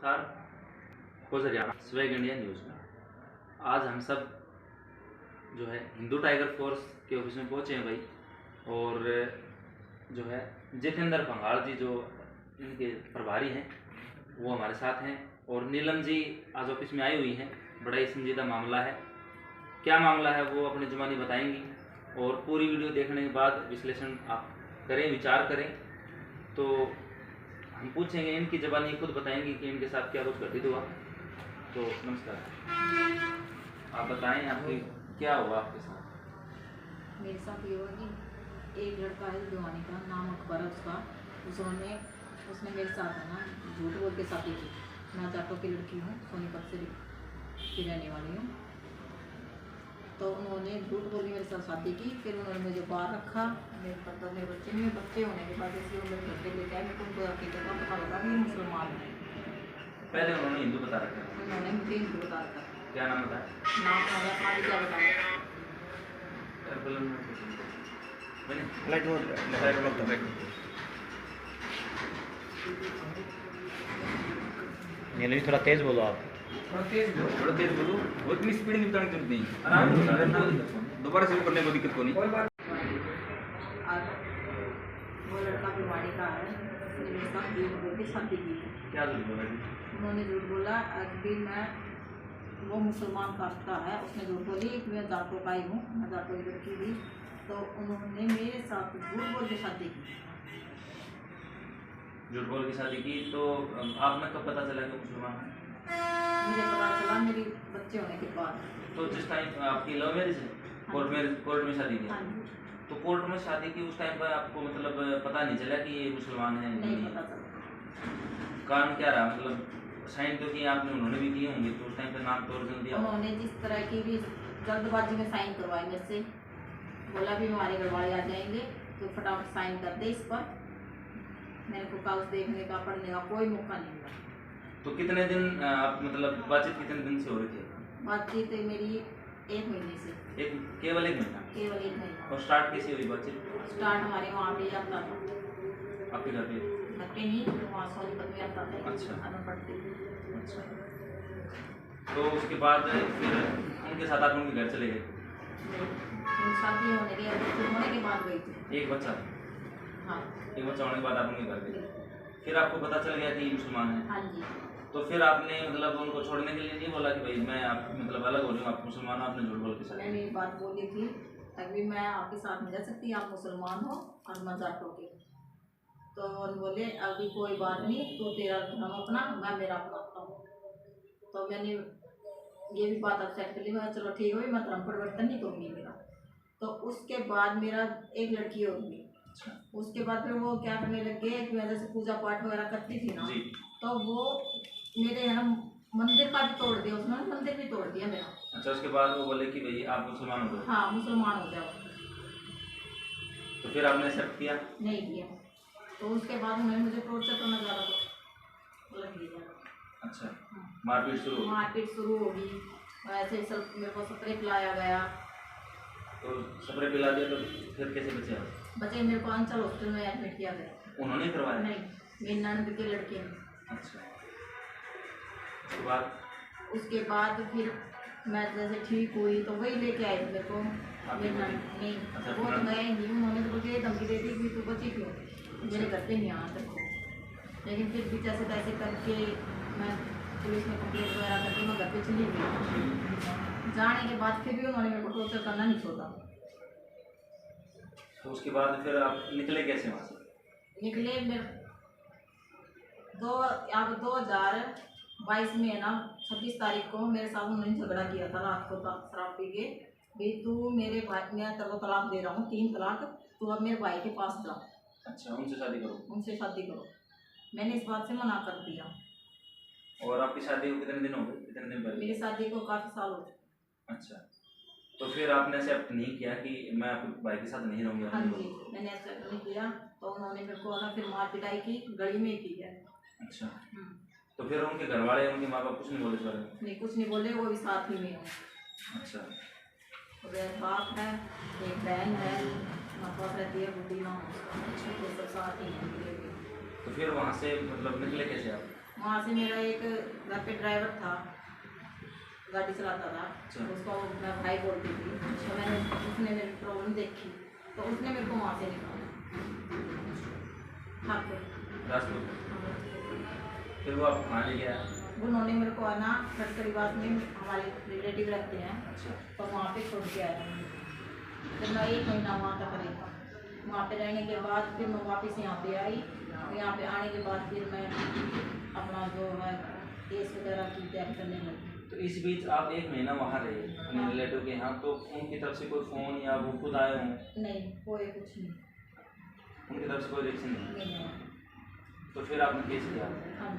नमस्कार। खोज Haryana swag India news में आज हम सब जो है हिंदू टाइगर फोर्स के ऑफिस में पहुंचे हैं भाई। और जो है जितेंद्र पंघाड़ जी जो इनके प्रभारी हैं वो हमारे साथ हैं, और नीलम जी आज ऑफिस में आई हुई हैं। बड़ा ही संजीदा मामला है, क्या मामला है वो अपनी जुबानी बताएंगी, और पूरी वीडियो देखने के बाद विश्लेषण आप करें, विचार करें। तो हम पूछेंगे, इनकी ज़बानी खुद बताएंगी कि इनके साथ क्या कुछ घटित हुआ। तो नमस्कार, आप बताएं आपकी क्या हुआ आपके साथ। मेरे साथ ये हुआ कि एक लड़का है भिवानी का, नाम अकबर है उसका। उसने मेरे साथ है ना झूठ बोल के शादी की। मैं जाटों की लड़की हूँ, सोनीपत से की रहने वाली हूँ। तो उन्होंने झूठ बोल के मेरे साथ शादी की। फिर उन्होंने मुझे बाहर रखा, मेरे बच्चे होने के बाद जैसे वो मेरे घर पे लेके आए, मेरे को उनको हकीकत का पता लगा कि मुसलमान है। पहले उन्होंने हिंदू बता रखा, उन्होंने मुझे हिंदू बता रखा। क्या नाम बताया? नाम होगा आगे क्या बताया। नीलम थोड़ा तेज बोलो आप। थोड़ा तेज बोलो। वो इतनी स्पीड में बताने की जरूरत नहीं, आराम से बता। दोबारा शुरू करने को दिक्कत को नहीं। और वो लड़का भिवानी का है, उसने मेरे साथ झूठ बोल के शादी की। क्या झूठ बोला जी? उन्होंने झूठ बोला कि वो मुसलमान कास्ट का है। उसने झूठ बोली कि मैं जाटों का ही हूँ, मैं जाटों की लड़की थी। तो उन्होंने मेरे साथ झूठ बोल के शादी की। झूठ बोल के शादी की। तो आपने कब पता चला कि मुसलमान है? मुझे पता चला मेरे बच्चे होने के बाद। तो जिस टाइम आपकी लव मैरिज है, कोर्ट में शादी की? हाँ जी। तो कोर्ट में शादी की उस टाइम पर आपको मतलब पता नहीं चला कि ये मुसलमान है? नहीं पता चला। कारण क्या रहा? मतलब साइन तो किए आपने, उन्होंने भी किए होंगे, तो उस टाइम पे नाम तो ओरिजिनल दिया। उन्होंने जिस तरह की भी जल्दबाजी में साइन करवाए मेरे से, बोला भी हमारे घर वाले आ जाएंगे तो फटाफट साइन कर दे इस पर। मेरे को कागज देखने का, पढ़ने का कोई मौका नहीं मिला। तो कितने दिन आप मतलब बातचीत कितने दिन से हो रही थी? बातचीत मेरी 1 महीने से। केवल एक महीना? केवल 1 महीना। और स्टार्ट कैसे हुई बातचीत? स्टार्ट हमारे वहाँ पे आता था, आपके घर पे? घर पे नहीं, वहाँ सोनीपत में आता था। अच्छा। मैं पढ़ती थी। अच्छा। तो उसके बाद फिर उनके साथ आप उनके घर चले गए? शादी होने के बाद गई थी। एक बच्चा? हाँ। एक बच्चा होने के बाद आप उनके घर गए, फिर आपको पता चल गया कि ये मुसलमान है? हाँ जी। तो फिर आपने मतलब उनको छोड़ने के लिए नहीं बोला कि भाई मैं आप मतलब अलग हो रही हूँ, आप मुसलमान हो? आपने झूठ बोल के शादी? मैंने ये बात बोली थी तभी मैं आपके साथ नहीं रह सकती, आप मुसलमान हो और मैं जाटों की। तो उन्होंने बोले अभी कोई बात नहीं, तू तेरा धर्म अपना, मैं मेरा अपनाता हूँ। तो मैंने ये भी बात एक्सेप्ट कर ली। मैं चलो ठीक है, मैं धर्म परिवर्तन नहीं करूँगी मेरा। तो उसके बाद मेरा एक लड़की होगी। अच्छा। उसके बाद फिर वो क्या करने लग गए कि मैं जैसे पूजा पाठ वगैरह करती थी ना, तो वो मेरे है ना मंदिर का भी तोड़ दिया उसने, मंदिर भी तोड़ दिया मेरा। अच्छा, उसके बाद वो बोले कि भाई आप मुसलमान हो गए? हाँ, मुसलमान हो जाओ। तो फिर आपने एक्सेप्ट किया? नहीं किया। तो उसके बाद उन्होंने मुझे टॉर्चर करना ज़्यादा लग गया। अच्छा। मारपीट शुरू हो गई? मारपीट शुरू होगी। ऐसे सब मेरे को स्प्रे पिलाया गया। तो स्प्रे पिला दिया, तो फिर कैसे बचे आप? बचे मेरे को अंचल हॉस्पिटल में एडमिट किया गया। उन्होंने करवाया? नहीं, मेरी ननद की लड़की ने। अच्छा। उसके बाद फिर मैं जैसे ठीक हुई तो वही लेके आई मेरे को। मेरी ननद नहीं, अच्छा, वो तो गए नहीं। उन्होंने तो मुझे धमकी दे दी कि तू बची क्यों, मेरे घर पे नहीं आना तेरे को। लेकिन फिर भी जैसे तैसे करके मैं पुलिस में कंप्लेंट वगैरह करके मैं घर पे चली गई। जाने के बाद फिर भी उन्होंने मेरे को टॉर्चर करना नहीं छोड़ा। तो उसके बाद फिर आप निकले कैसे वहाँ से? निकले मेरे 2022 में है ना 26 तारीख को मेरे साथ उन्होंने झगड़ा किया था रात को शराब पी के। भाई तू मेरे भाई, मैं तेरे को तलाक दे रहा हूँ, 3 तलाक, तू अब मेरे भाई के पास जा। अच्छा, उनसे शादी करो? उनसे शादी करो। मैंने इस बात से मना कर दिया। और आपकी शादी को कितने दिन हो गए? कितने दिन पहले? मेरी शादी को काफ़ी साल हो गए। अच्छा। तो फिर आपने एक्सेप्ट नहीं किया कि मैं आपके भाई के साथ नहीं रहूँगा? हाँ जी, मैंने एक्सेप्ट नहीं किया। तो उन्होंने मेरे को ना फिर मार पिटाई की, गली में की है। अच्छा। तो फिर उनके घर वाले, उनके माँ बाप कुछ नहीं बोले इस बारे में? नहीं, कुछ नहीं बोले, वो भी साथ ही में हो। अच्छा। तो बाप है, एक बहन है, माँ बाप रहती है बुढ़ी माँ, सब साथ ही हैं। तो फिर वहाँ से मतलब निकले कैसे आप? वहाँ से मेरा एक घर पे ड्राइवर था, गाड़ी चलाता था, अच्छा। उसको मैं भाई बोलती थी। तो मैंने उसने मेरी प्रॉब्लम देखी तो उसने मेरे को वहाँ से निकाला। हाँ राजपुर। फिर वो आपको कहाँ ले गया? उन्होंने मेरे को है ना खटकरीबाग में हमारे रिलेटिव रहते हैं, अच्छा। तो वहाँ पे छोड़ के आया। फिर मैं 1 महीना वहाँ तक रही। वहाँ पे रहने के बाद फिर मैं वापस यहाँ पे आई। यहाँ पे आने के बाद फिर मैं अपना जो है केस वगैरह की तैयारी करने लगी। तो इस बीच आप 1 महीना वहाँ रहे अपने हाँ। रिलेटिव के यहाँ, तो उनकी तरफ से कोई फ़ोन या वो खुद आए हों? नहीं, कोई कुछ नहीं। उनकी तरफ से कोई रिएक्शन नहीं? नहीं है। तो फिर आपने केस किया? हाँ।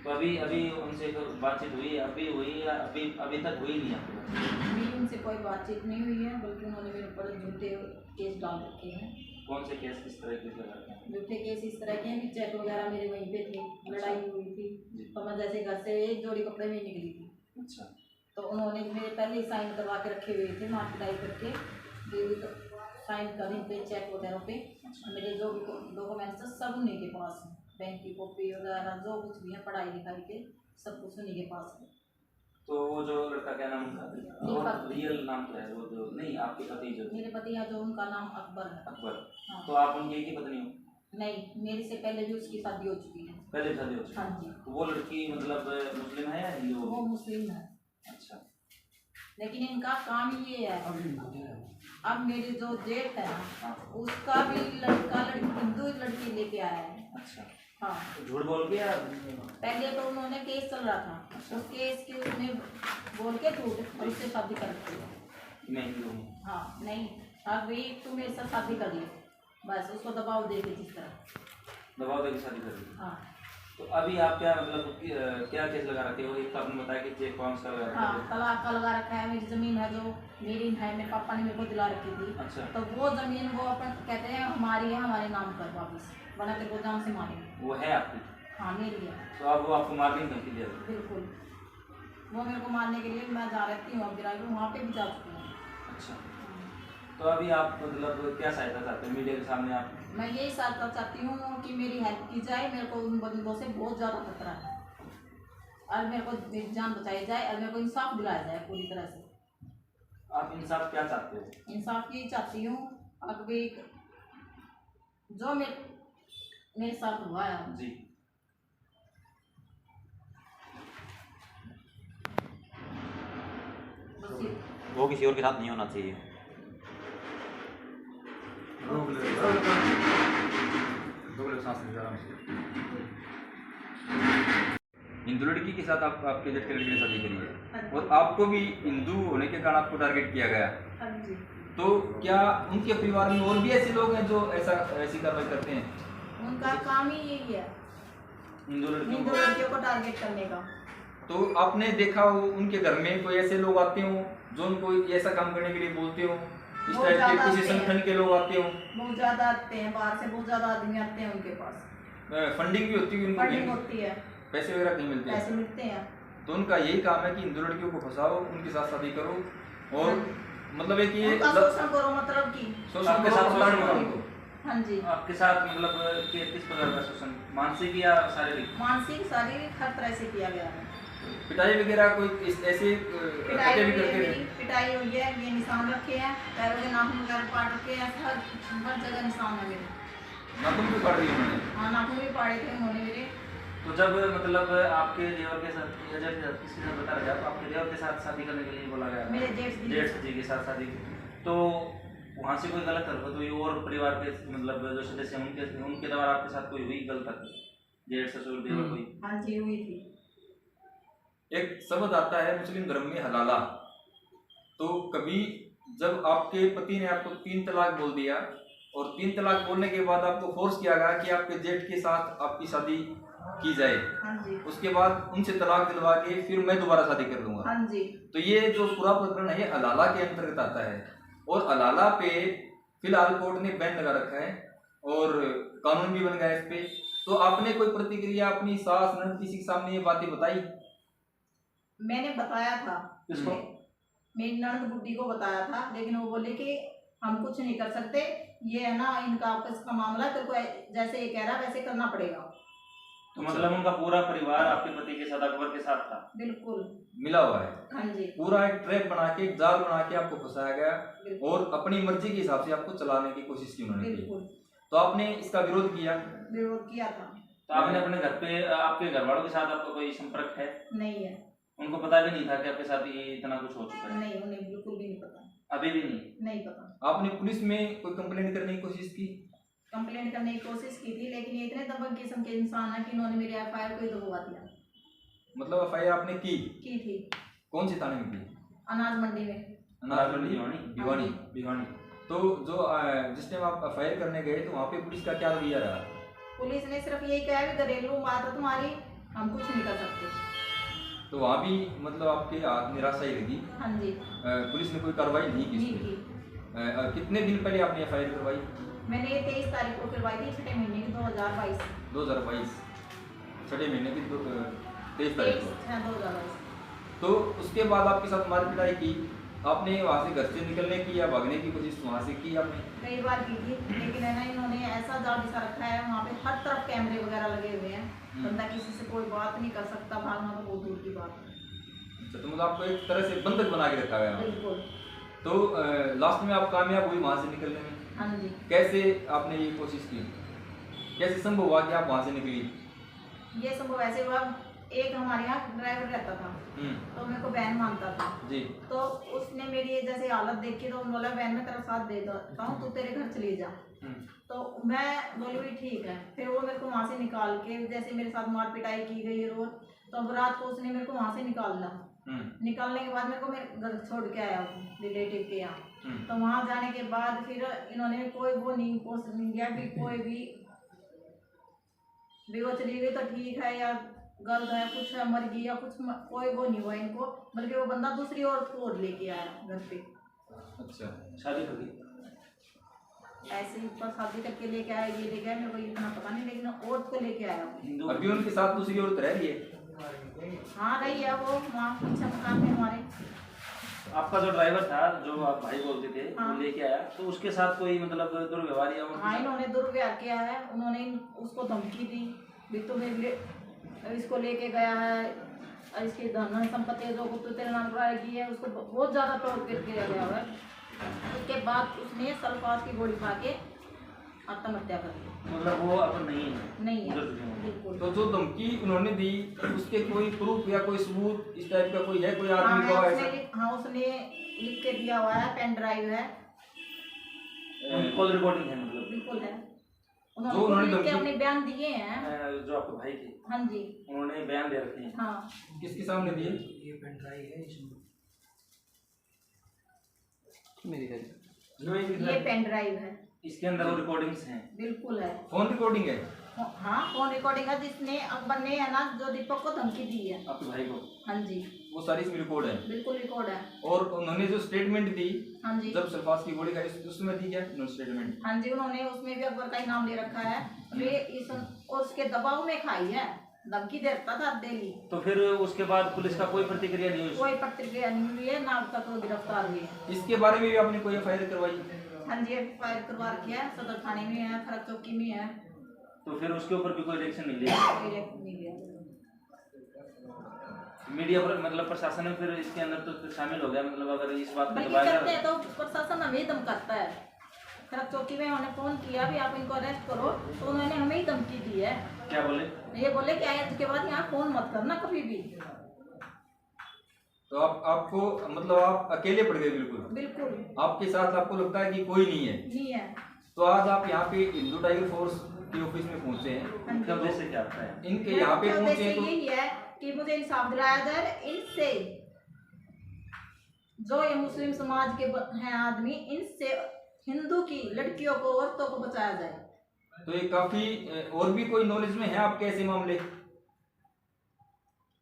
तो अभी अभी उनसे कोई बातचीत हुई? अभी हुई या अभी तक हुई नहीं आपके पास? मेरी उनसे कोई बातचीत नहीं हुई है, बल्कि उन्होंने मेरे ऊपर झूठे केस डाल रखे हैं। कौन से केस, किस तरह के केस लगाते हैं? झूठे केस इस तरह के हैं कि चेक वगैरह मेरे वहीं पे थे, लड़ाई हुई थी। जी। तो मैं जैसे घर से एक जोड़ी कपड़े में निकली थी, अच्छा। तो उन्होंने मेरे पहले ही साइन करवा के रखे हुए थे, मार पिटाई करके दीदी तो साइन कर पे चेक वगैरह पे। मेरे जो भी डॉक्यूमेंट्स हैं सब उन्हीं के पास हैं, बैंक की कॉपी वगैरह जो कुछ भी है पढ़ाई लिखाई के सब कुछ उन्हीं के पास है। तो वो जो लड़का, क्या नाम उनका? दीपक। रियल नाम क्या है वो जो? नहीं, आपके पति जो? मेरे पति है जो, उनका नाम अकबर है। अकबर। हाँ। तो आप उनकी एक ही पत्नी हो? नहीं, मेरे से पहले भी उसकी शादी हो चुकी है। पहले शादी हो चुकी? हाँ जी। तो वो लड़की मतलब मुस्लिम है या हिंदू? वो मुस्लिम है, अच्छा। लेकिन इनका काम ये है, अब मेरे जो जेठ है हाँ। उसका भी लड़का लड़की हिंदू लड़की लेके आया है। अच्छा। हाँ। तो झूठ बोल के या? पहले तो उन्होंने केस चल रहा था, उस केस के उसमें बोल के झूठ और उससे शादी कर दी। मैं हिंदू हूँ। हाँ नहीं, अब भी तू मेरे साथ शादी कर ले, बस उसको दबाव दे के जिस तरह। दबाव देकर शादी कर दी? हाँ। तो अभी आप क्या मतलब क्या केस लगा रखे हो? एक तो आपने बताया कि चेक बाउंस का लगा रखा हाँ, है। तलाक का लगा रखा है। मेरी ज़मीन है जो मेरी है, मेरे पापा ने मेरे को दिला रखी थी। अच्छा। तो वो ज़मीन वो अपन कहते हैं हमारी है, हमारे नाम कर वापस, वरना तेरे को जान से मारेंगे। वो है आपकी? हाँ मेरी है। तो अब वो आपको मारने की धमकी दे रहे हैं? बिल्कुल, वो मेरे को मारने के लिए मैं जा रहती हूँ, अब गिराई वहाँ पे भी जा चुकी हूँ। अच्छा। तो अभी आप मतलब क्या सहायता चाहते हैं मीडिया के सामने आप? मैं यही सहायता चाहती हूँ कि मेरी हेल्प की जाए। मेरे को उन बंदों से बहुत ज़्यादा खतरा है और मेरे को मेरी जान बचाई जाए और मेरे को इंसाफ दिलाया जाए पूरी तरह से। आप इंसाफ क्या चाहते हो? इंसाफ यही चाहती हूँ, अभी जो मेरे साथ हुआ है जी। बस ये वो किसी और के साथ नहीं होना चाहिए। हिंदू लड़की के साथ आप आपके जेठ के लड़के ने शादी करी है हाँ जी। और आपको भी हिंदू होने के कारण आपको टारगेट किया गया। हाँ जी। तो क्या उनके परिवार में और भी ऐसे लोग हैं जो ऐसी कार्रवाई करते हैं? उनका काम ही यही है, हिंदू लड़कियों हिंदू को? लड़कियों को टारगेट करने का। तो आपने देखा हो उनके घर में कोई ऐसे लोग आते हो जो उनको ऐसा काम करने के लिए बोलते हो? इस बहुत टाइप के ज़्यादा किसी आते हैं। संगठन के लोग आते हो? बहुत ज़्यादा आते हैं, बाहर से बहुत ज़्यादा आदमी आते हैं उनके पास। फंडिंग भी होती है उनको? फंडिंग होती है, पैसे वगैरह कहीं मिलते हैं? पैसे मिलते हैं। तो उनका यही काम है कि हिंदू लड़कियों को फंसाओ, उनके साथ शादी करो और मतलब एक ये उनका शोषण करो, मतलब कि शोषण आपके करो, साथ प्रताड़ना शोषण करो करो। उनको। हाँ जी, आपके साथ मतलब किस प्रकार का शोषण, मानसिक या शारीरिक? मानसिक शारीरिक हर तरह से किया गया है। पिटाई वगैरह कोई ऐसे पिटाई हत्या हुई भी है, करते मेरी हैं? पिटाई हुई है, ये निशान रखे हैं, पैरों के नाखून वगैरह पाट रखे हैं, हर जगह निशान है मेरे। नाखून भी काट दिए उन्होंने? हाँ, नाखून भी पाड़े थे उन्होंने मेरे। तो जब मतलब आपके देवर के साथ या जब किसी ने बता रहा आपके देवर के साथ शादी करने के लिए बोला गया, मेरे जेठ जी के साथ शादी, तो वहाँ से कोई गलत हरकत हुई और परिवार के मतलब जो सदस्य हैं उनके द्वारा आपके साथ कोई हुई गलत हरकत, जेठ ससुर देवर कोई? हाँ जी, हुई थी। एक शब्द आता है मुस्लिम धर्म में हलाला। तो कभी जब आपके पति ने आपको 3 तलाक बोल दिया और 3 तलाक बोलने के बाद आपको फोर्स किया गया कि आपके जेठ के साथ आपकी शादी की जाए, हाँ जी। उसके बाद उनसे तलाक दिलवा के फिर मैं दोबारा शादी कर लूंगा, हाँ जी। तो ये जो पूरा प्रकरण है ये हलाला के अंतर्गत आता है और हलाला पे फिलहाल कोर्ट ने बैन लगा रखा है और कानून भी बन गया है इस पे। तो आपने कोई प्रतिक्रिया अपनी सास ननद किसी के सामने ये बातें बताई? मैंने बताया था, किसको? मेरी ननद बुड्ढी को बताया था, लेकिन वो बोले कि हम कुछ नहीं कर सकते, ये है ना इनका आपस का मामला, तेरे को जैसे ये कह रहा है वैसे करना पड़ेगा। तो मतलब उनका पूरा परिवार आपके पति के साथ, अकबर के साथ था? बिल्कुल मिला हुआ है। हाँ जी, पूरा एक ट्रैप बना के, एक जाल बना के आपको फंसाया गया बिल्कुल और अपनी मर्जी के हिसाब से आपको चलाने की कोशिश की उन्होंने की। बिल्कुल तो आपने इसका विरोध किया? विरोध किया था। तो आपने अपने घर पे, आपके घर वालों के साथ आपका कोई संपर्क है? नहीं है, उनको पता भी नहीं था कि आपके साथ ये इतना कुछ हो चुका है? नहीं, उन्हें बिल्कुल भी नहीं पता, अभी भी नहीं? नहीं पता। आपने पुलिस में कोई कंप्लेंट करने की कोशिश की? कंप्लेंट करने की कोशिश की थी, लेकिन ये इतने दबंग किस्म के इंसान है कि इन्होंने मेरी एफआईआर को ही दबवा दिया। मतलब एफआईआर आपने की थी कौन सी थाने में की? अनाज मंडी में। अनाज मंडी भिवानी? भिवानी भिवानी। तो जो जिस टाइम आप एफआईआर करने गए तो वहाँ पे पुलिस का क्या रवैया रहा? पुलिस ने सिर्फ यही कहा भी घरेलू बात है तुम्हारी, हम कुछ नहीं कर सकते। तो वहाँ भी मतलब आपके हाथ निराशा ही लगी? हाँ जी, पुलिस ने कोई कार्रवाई नहीं की नहीं इस पे? की। कितने दिन पहले आपने एफआईआर करवाई? मैंने ये 23 तारीख को करवाई थी, 6 महीने की 2022। 2022 छठे महीने की 23 तारीख को। 2022। तो उसके बाद आपके साथ मार पिटाई की, आपने वहाँ से घर से निकलने की या भागने की कोशिश वहाँ से की आपने? कई बार की थी, लेकिन है ना इन्होंने ऐसा जाल बिछा रखा है, वहाँ पे हर तरफ कैमरे वगैरह लगे हुए हैं, बंदा किसी से कोई बात नहीं कर सकता, भागना तो बहुत दूर की बात है। अच्छा, तो मतलब आपको एक तरह से बंधक बना के रखा गया। बिल्कुल। तो लास्ट में आप कामयाब हुई वहाँ से निकलने में? हाँ जी, कैसे आपने ये कोशिश की? कैसे संभव हुआ कि आप वहाँ से निकली? ये संभव ऐसे हुआ, एक हमारे यहाँ ड्राइवर रहता था, तो मेरे को बहन मानता था जी। तो उसने मेरी जैसे हालत देखी तो बोला बहन मैं तेरा साथ दे देता हूँ, तू तेरे घर चली जा। तो मैं बोली भी ठीक है। फिर वो मेरे को वहाँ से निकाल के, जैसे मेरे साथ मार पिटाई की गई रोज, तो अब रात को उसने मेरे को वहाँ से निकालना। निकालने के बाद मेरे को मेरे घर छोड़ के आया रिलेटिव के यहाँ। तो वहाँ जाने के बाद फिर इन्होंने कोई वो नहीं पोस्ट नहीं दिया कि कोई भी वो चली गई तो ठीक है या गलत है, कुछ है मर गई या कुछ कोई वो नहीं हुआ इनको, बल्कि वो बंदा दूसरी औरत को और लेके आया घर पे। अच्छा, शादी कर दी? ऐसे ही पर शादी करके लेके आया, ये लेके आया, मेरे को इतना पता नहीं, लेकिन औरत को लेके आया वो। हिंदू? अभी उनके साथ दूसरी औरत रह रही है? हाँ रही है वो, वहाँ पीछे मकान में हमारे। आपका जो ड्राइवर था, जो आप भाई बोलते थे, हाँ। वो लेके आया, तो उसके साथ कोई मतलब दुर्व्यवहार या हाँ इन्होंने दुर्व्यवहार किया है, उन्होंने उसको धमकी दी भी तुम्हें इसको लेके गया है, और इसकी धन संपत्ति जो कुछ तेरे नाम की है, उसको बहुत ज़्यादा टॉर्च करके गया हुआ है। उसके बाद उसने सल्फास की गोली खा के आत्महत्या कर ली। मतलब वो अब नहीं है? नहीं है गुजर चुके हैं। बिल्कुल। तो जो धमकी उन्होंने दी उसके कोई प्रूफ या कोई सबूत इस टाइप का कोई है? कोई आदमी का ऐसा? हाँ उसने लिख के दिया हुआ है, पेन ड्राइव है, कॉल रिकॉर्डिंग है मतलब? बिल्कुल है। जो उन्होंने लिख के धमकी- अपने बयान दिए हैं। जो आपके भाई थे, हाँ जी, उन्होंने बयान दे रखे हैं? हाँ। किसके सामने दिए? ये पेन ड्राइव है इसमें मेरी है ये पेन ड्राइव है, इसके अंदर वो रिकॉर्डिंग्स हैं? बिल्कुल है। फोन रिकॉर्डिंग है? हाँ फोन रिकॉर्डिंग है, जिसने अकबर ने है ना जो दीपक को धमकी दी है। आपके भाई को? हाँ जी, वो सारी इसमें रिकॉर्ड है? बिल्कुल रिकॉर्ड है। और उन्होंने जो स्टेटमेंट दी हाँ जी, जब सल्फास की गोली खाई उसमें दी क्या उन्होंने स्टेटमेंट? हाँ जी, उन्होंने उसमें भी अकबर का ही नाम ले रखा है। वे इस उसके दबाव में खाई है, धमकी देता था डेली। तो फिर उसके बाद पुलिस का कोई प्रतिक्रिया नहीं हुई? कोई प्रतिक्रिया नहीं हुई है, ना अब तक वो गिरफ्तार हुई है। इसके बारे में भी आपने कोई एफआईआर करवाई? हाँ जी, फायर करवा रखी है, सदर थाने में है, खरक चौकी में है। तो फिर उसके ऊपर भी कोई रिएक्शन नहीं लिया? कोई रिएक्शन नहीं लिया। मीडिया पर मतलब प्रशासन में फिर इसके अंदर तो शामिल हो गया, मतलब अगर इस बात को बल्कि दबाया करते हैं तो प्रशासन हमें ही धमकाता है। खरक चौकी में उन्होंने फोन किया भी आप इनको अरेस्ट करो, तो उन्होंने हमें ही धमकी दी है। क्या बोले? ये बोले कि आज के बाद यहाँ फोन मत करना कभी भी। तो आपको मतलब आप अकेले पड़ गए बिल्कुल? बिल्कुल आपके साथ आपको लगता है कि कोई नहीं है? नहीं है। तो आज आप यहाँ पे हिंदू टाइगर फोर्स के ऑफिस में पहुंचे हैं, इनका उद्देश्य क्या होता है? इनके यहाँ पे मेरा पहुंचे उद्देश्य हैं तो यही है कि मुझे इंसाफ दिलाया जाए इनसे, जो ये मुस्लिम समाज के हैं आदमी, इनसे हिंदू की लड़कियों को, औरतों को बचाया जाए। तो ये काफी और भी कोई नॉलेज में है आपके ऐसे मामले?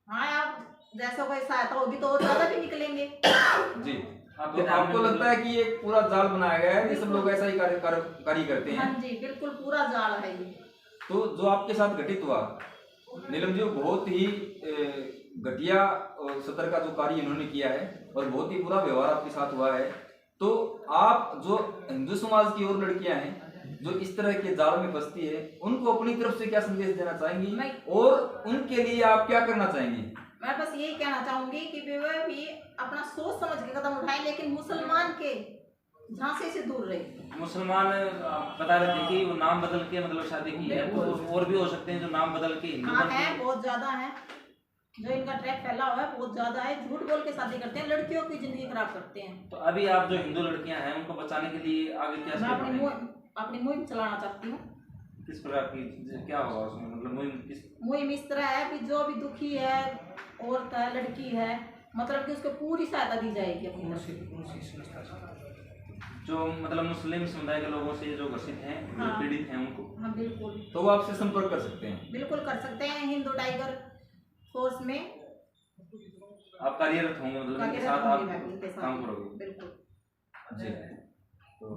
हाँ आप जैसा कोई सहायता होगी तो और ज्यादा भी निकलेंगे। जी। तो आपको लगता है कि ये पूरा जाल बनाया गया है, ये सब लोग ऐसा ही कार्य करते हैं? हाँ जी, बिल्कुल पूरा जाल है ये। तो जो आपके साथ घटित हुआ नीलम जी, बहुत ही घटिया सतर का जो कार्य इन्होंने किया है और बहुत ही बुरा व्यवहार आपके साथ हुआ है। तो आप जो हिंदू समाज की और लड़कियां हैं जो इस तरह के जाल में फंसती है, उनको अपनी तरफ से क्या संदेश देना चाहेंगी मैं और उनके लिए आप क्या करना चाहेंगी? मैं बस यही कहना चाहूंगी कि वे भी अपना सोच समझ के कदम उठाएं, लेकिन मुसलमान के झांसे से दूर रहे। मुसलमान बता रहे थे कि वो नाम बदल के मतलब शादी की है, तो और भी हो सकते हैं जो नाम बदल के हिंदू हाँ बन है, के। बहुत ज्यादा है जो इनका ट्रैक फैला हुआ है, बहुत ज्यादा है। झूठ बोल के शादी करते हैं, लड़कियों की जिंदगी खराब करते हैं। तो अभी आप जो हिंदू लड़कियां हैं उनको बचाने के लिए आगे क्या मैं स्टेप उठाएंगे? अपनी मुहिम चलाना चाहती हूँ। किस प्रकार की क्या होगा उसमें, मतलब मुहिम किस? मुहिम इस तरह है कि जो भी दुखी है, औरत है, लड़की है, मतलब कि उसको पूरी सहायता दी जाएगी अपनी तरफ से। जो मतलब मुस्लिम समुदाय के लोगों से जो ग्रसित हैं, जो हाँ। पीड़ित हैं उनको। हाँ बिल्कुल, तो वो आपसे संपर्क कर सकते हैं। बिल्कुल कर सकते हैं। हिंदू टाइगर फोर्स में आप कार्यरत होंगे, मतलब इनके कार्यरत साथ आप होंगे, मैं इनके साथ काम करोगे? बिल्कुल। जी। तो